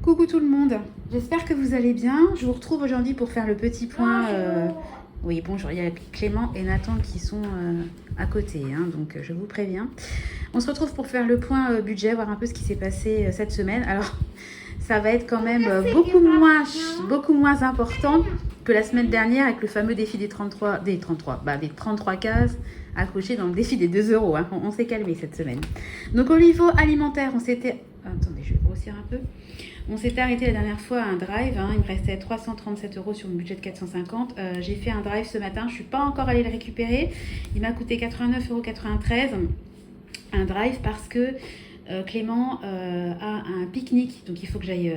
Coucou tout le monde, j'espère que vous allez bien. Je vous retrouve aujourd'hui pour faire le petit point. Oui, bonjour, il y a Clément et Nathan qui sont à côté, hein, donc je vous préviens. On se retrouve pour faire le point budget, voir un peu ce qui s'est passé cette semaine. Alors, ça va être quand même beaucoup moins important que la semaine dernière avec le fameux défi des 33 cases accrochées dans le défi des 2 euros. Hein. On s'est calmé cette semaine. Donc au niveau alimentaire, on s'était... Attendez, je vais grossir un peu. On s'était arrêté la dernière fois à un drive, hein, il me restait 337 euros sur mon budget de 450. J'ai fait un drive ce matin, je ne suis pas encore allée le récupérer. Il m'a coûté 89,93 €, un drive parce que Clément a un pique-nique, donc il faut que j'aille.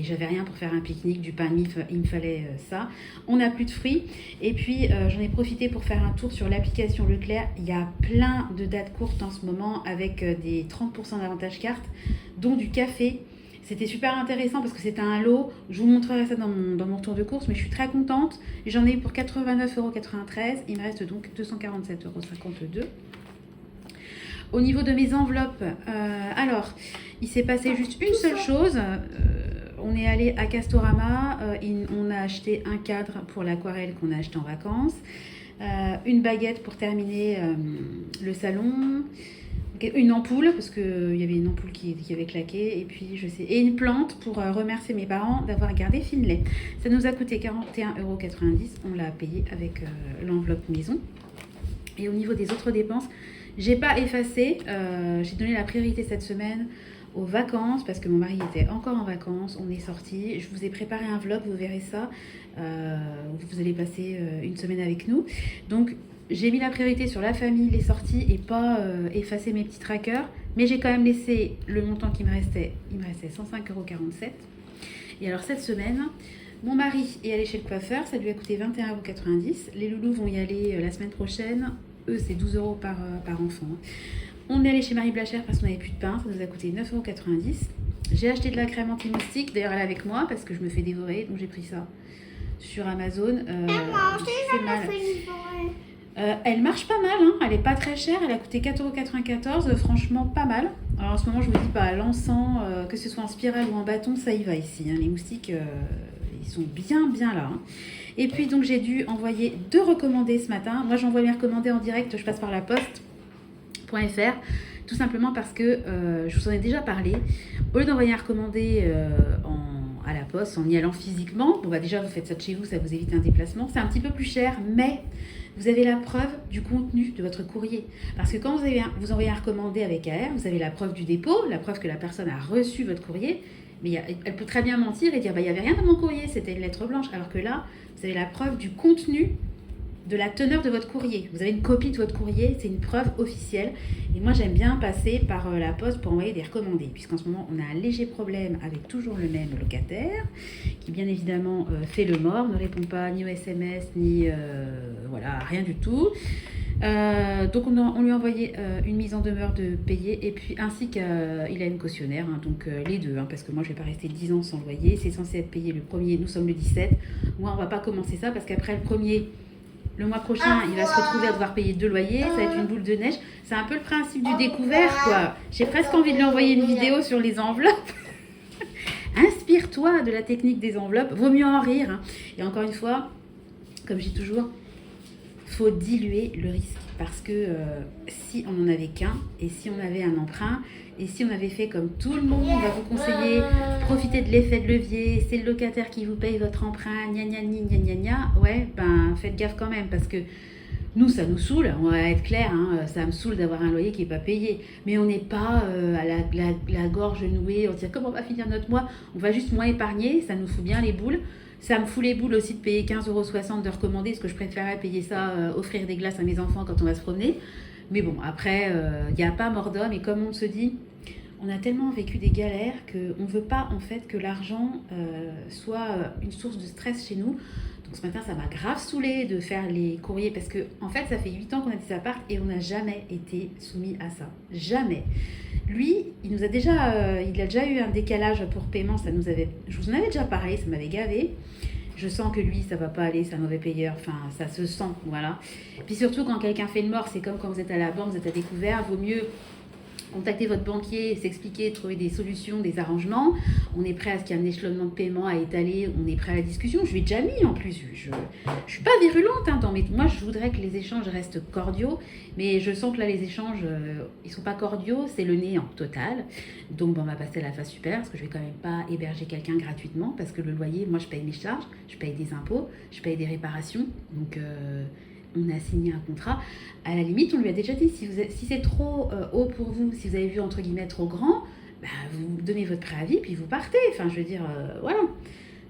J'avais rien pour faire un pique-nique, du pain de mie, il me fallait ça. On n'a plus de fruits. Et puis j'en ai profité pour faire un tour sur l'application Leclerc. Il y a plein de dates courtes en ce moment avec des 30% d'avantage carte, dont du café. C'était super intéressant parce que c'était un lot. Je vous montrerai ça dans mon tour de course, mais je suis très contente. J'en ai eu pour 89,93 €. Il me reste donc 247,52 €. Au niveau de mes enveloppes, alors, il s'est passé juste une seule chose. On est allé à Castorama, on a acheté un cadre pour l'aquarelle qu'on a acheté en vacances, une baguette pour terminer le salon, une ampoule, parce qu'il y avait une ampoule qui avait claqué, et puis et une plante pour remercier mes parents d'avoir gardé Finlay. Ça nous a coûté 41,90 €, on l'a payé avec l'enveloppe maison. Et au niveau des autres dépenses, j'ai pas effacé, j'ai donné la priorité cette semaine aux vacances parce que mon mari était encore en vacances, on est sortis. Je vous ai préparé un vlog, vous verrez ça, vous allez passer une semaine avec nous. Donc j'ai mis la priorité sur la famille, les sorties et pas effacer mes petits trackers, mais j'ai quand même laissé le montant qui me restait, il me restait 105,47 €. Et alors cette semaine, mon mari est allé chez le coiffeur, ça lui a coûté 21,90 €. Les loulous vont y aller la semaine prochaine. Eux, c'est 12 € par enfant. On est allé chez Marie Blachère parce qu'on n'avait plus de pain. Ça nous a coûté 9,90 €. J'ai acheté de la crème anti-moustique. D'ailleurs, elle est avec moi parce que je me fais dévorer. Donc, j'ai pris ça sur Amazon. Elle marche pas mal. Hein. Elle n'est pas très chère. Elle a coûté 4,94 €. Franchement, pas mal. Alors, en ce moment, je vous dis pas, l'encens, que ce soit en spirale ou en bâton, ça y va ici. Hein. Les moustiques, ils sont bien là. Hein. Et puis donc j'ai dû envoyer 2 recommandés ce matin. Moi j'envoie mes recommandés en direct, je passe par la poste.fr, tout simplement parce que je vous en ai déjà parlé. Au lieu d'envoyer un recommandé à la poste en y allant physiquement, bon bah déjà vous faites ça de chez vous, ça vous évite un déplacement. C'est un petit peu plus cher, mais vous avez la preuve du contenu de votre courrier. Parce que quand vous envoyez un recommandé avec AR, vous avez la preuve du dépôt, la preuve que la personne a reçu votre courrier. Mais elle peut très bien mentir et dire il n'y avait rien dans mon courrier, c'était une lettre blanche. Alors que là, vous avez la preuve du contenu, de la teneur de votre courrier. Vous avez une copie de votre courrier, c'est une preuve officielle. Et moi, j'aime bien passer par la poste pour envoyer des recommandés. Puisqu'en ce moment, on a un léger problème avec toujours le même locataire, qui bien évidemment fait le mort, ne répond pas ni aux SMS, ni rien du tout. Donc on lui a envoyé une mise en demeure de payer et puis ainsi qu'il a une cautionnaire, hein, donc les deux, hein, parce que moi je vais pas rester 10 ans sans loyer, c'est censé être payé le 1er, nous sommes le 17, moi on va pas commencer ça parce qu'après le mois prochain il va se retrouver à devoir payer 2 loyers, ça va être une boule de neige, c'est un peu le principe du découvert quoi, j'ai presque envie de lui envoyer une vidéo sur les enveloppes. Inspire-toi de la technique des enveloppes, vaut mieux en rire, hein. Et encore une fois, comme je dis toujours, faut diluer le risque parce que si on n'en avait qu'un et si on avait un emprunt et si on avait fait comme tout le monde va vous conseiller, profitez de l'effet de levier, c'est le locataire qui vous paye votre emprunt, gna gna gna gna, ouais, ben faites gaffe quand même parce que nous ça nous saoule, on va être clair, hein, ça me saoule d'avoir un loyer qui n'est pas payé, mais on n'est pas à la gorge nouée, on se dit comment on va finir notre mois, on va juste moins épargner, ça nous fout bien les boules. Ça me fout les boules aussi de payer 15,60 € de recommander, parce que je préférerais payer ça, offrir des glaces à mes enfants quand on va se promener. Mais bon, après, il n'y a pas mort d'homme. Et comme on se dit, on a tellement vécu des galères qu'on ne veut pas en fait que l'argent soit une source de stress chez nous. Donc ce matin, ça m'a grave saoulée de faire les courriers, parce que en fait, ça fait 8 ans qu'on a des apparts et on n'a jamais été soumis à ça. Jamais. Lui, il a déjà eu un décalage pour paiement, je vous en avais déjà parlé, ça m'avait gavé. Je sens que lui, ça va pas aller, c'est un mauvais payeur, enfin, ça se sent, voilà. Puis surtout, quand quelqu'un fait une mort, c'est comme quand vous êtes à la banque, vous êtes à découvert, vaut mieux contacter votre banquier, s'expliquer, trouver des solutions, des arrangements. On est prêt à ce qu'il y ait un échelonnement de paiement à étaler, on est prêt à la discussion. Je lui ai déjà mis en plus. Je ne suis pas virulente. Hein, moi, je voudrais que les échanges restent cordiaux, mais je sens que là, les échanges, ils ne sont pas cordiaux, c'est le néant total. Donc, bon, on va passer à la phase supérieure, parce que je ne vais quand même pas héberger quelqu'un gratuitement, parce que le loyer, moi, je paye mes charges, je paye des impôts, je paye des réparations. Donc, on a signé un contrat. À la limite, on lui a déjà dit, si c'est trop haut pour vous, si vous avez vu entre guillemets trop grand, bah, vous donnez votre préavis puis vous partez. Enfin, je veux dire, voilà.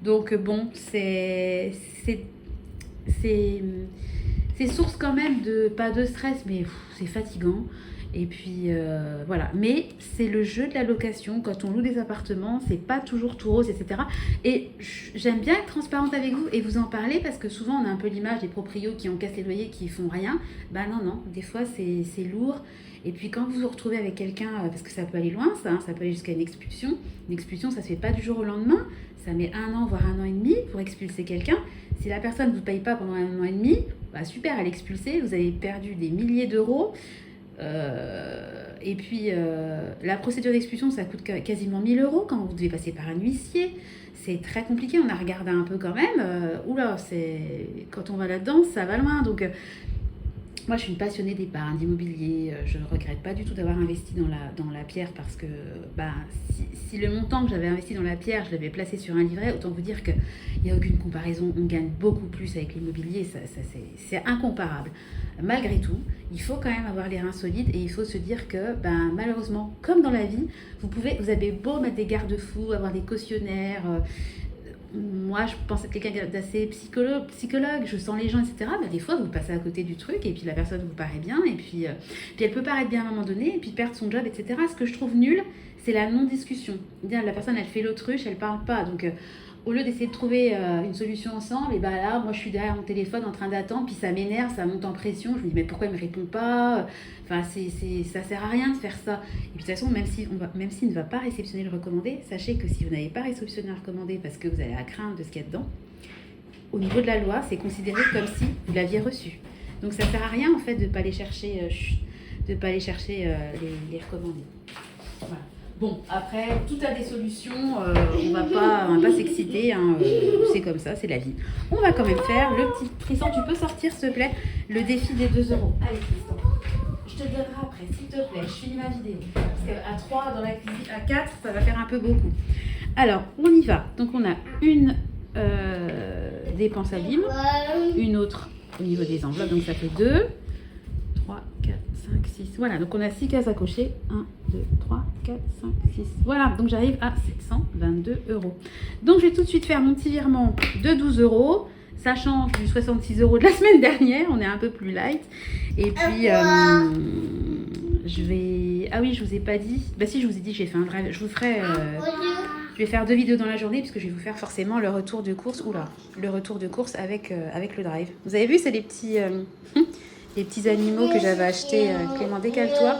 Donc bon, c'est source quand même de, pas de stress, mais c'est fatigant. Et puis voilà, mais c'est le jeu de la location. Quand on loue des appartements, c'est pas toujours tout rose, etc. Et j'aime bien être transparente avec vous et vous en parler, parce que souvent on a un peu l'image des proprios qui encaissent les loyers, qui font rien. Bah non, des fois c'est lourd. Et puis quand vous vous retrouvez avec quelqu'un, parce que ça peut aller loin, ça peut aller jusqu'à une expulsion. Une expulsion, ça se fait pas du jour au lendemain. Ça met 1 an, voire 1 an et demi pour expulser quelqu'un. Si la personne ne vous paye pas pendant 1 an et demi, bah super, elle est expulsée, vous avez perdu des milliers d'euros. Et puis la procédure d'expulsion, ça coûte quasiment 1 000 euros quand vous devez passer par un huissier. C'est très compliqué, on a regardé un peu quand même. Oula, quand on va là-dedans, ça va loin. Donc moi, je suis une passionnée d'épargne, d'immobilier. Je ne regrette pas du tout d'avoir investi dans la pierre, parce que si le montant que j'avais investi dans la pierre, je l'avais placé sur un livret, autant vous dire qu'il n'y a aucune comparaison. On gagne beaucoup plus avec l'immobilier, c'est incomparable. Malgré tout, il faut quand même avoir les reins solides, et il faut se dire que malheureusement, comme dans la vie, vous avez beau mettre des garde-fous, avoir des cautionnaires. Moi, je pense être quelqu'un d'assez psychologue, je sens les gens, etc. Des fois, vous passez à côté du truc, et puis la personne vous paraît bien, et puis elle peut paraître bien à un moment donné, et puis perdre son job, etc. Ce que je trouve nul, c'est la non-discussion. La personne, elle fait l'autruche, elle parle pas. Donc, au lieu d'essayer de trouver une solution ensemble, et là, moi, je suis derrière mon téléphone en train d'attendre, puis ça m'énerve, ça monte en pression. Je me dis, mais pourquoi il me répond pas? Enfin, ça sert à rien de faire ça. Et puis de toute façon, même s'il ne va pas réceptionner le recommandé, sachez que si vous n'avez pas réceptionné le recommandé parce que vous avez la crainte de ce qu'il y a dedans, au niveau de la loi, c'est considéré comme si vous l'aviez reçu. Donc ça sert à rien en fait de ne pas aller chercher, les recommandés. Voilà. Bon, après, tout a des solutions, on va pas s'exciter, hein, c'est comme ça, c'est la vie. On va quand même faire le petit... Tristan, tu peux sortir, s'il te plaît, le défi des 2 euros. Allez, Tristan, je te le donnerai après, s'il te plaît, je finis ma vidéo. Parce qu'à 3 dans la cuisine, à 4, ça va faire un peu beaucoup. Alors, on y va. Donc, on a une dépense à libre, une autre au niveau des enveloppes, donc ça fait 2, 3, 4, 5, 6. Voilà, donc on a 6 cases à cocher. 1, 2, 3, 4, 5, 6. Voilà, donc j'arrive à 722 euros. Donc je vais tout de suite faire mon petit virement de 12 euros. Ça change du 66 euros de la semaine dernière. On est un peu plus light. Et puis, je vais... Ah oui, je vous ai pas dit. Bah si, je vous ai dit, j'ai fait un vrai... Je vous ferai... Je vais faire 2 vidéos dans la journée, puisque je vais vous faire forcément le retour de course. Oula, le retour de course avec le drive. Vous avez vu, c'est les petits... les petits animaux que j'avais achetés, Clément, décale-toi,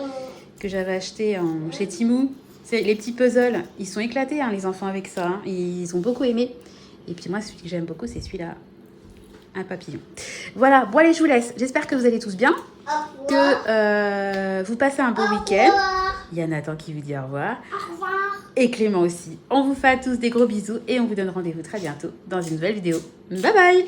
que j'avais acheté chez Temu. C'est les petits puzzles, ils sont éclatés, hein, les enfants, avec ça. Hein. Ils ont beaucoup aimé. Et puis moi, celui que j'aime beaucoup, c'est celui-là, un papillon. Voilà, bon allez, je vous laisse. J'espère que vous allez tous bien, que vous passez un bon week-end. Il y a Nathan qui vous dit au revoir. Au revoir. Et Clément aussi. On vous fait à tous des gros bisous, et on vous donne rendez-vous très bientôt dans une nouvelle vidéo. Bye bye.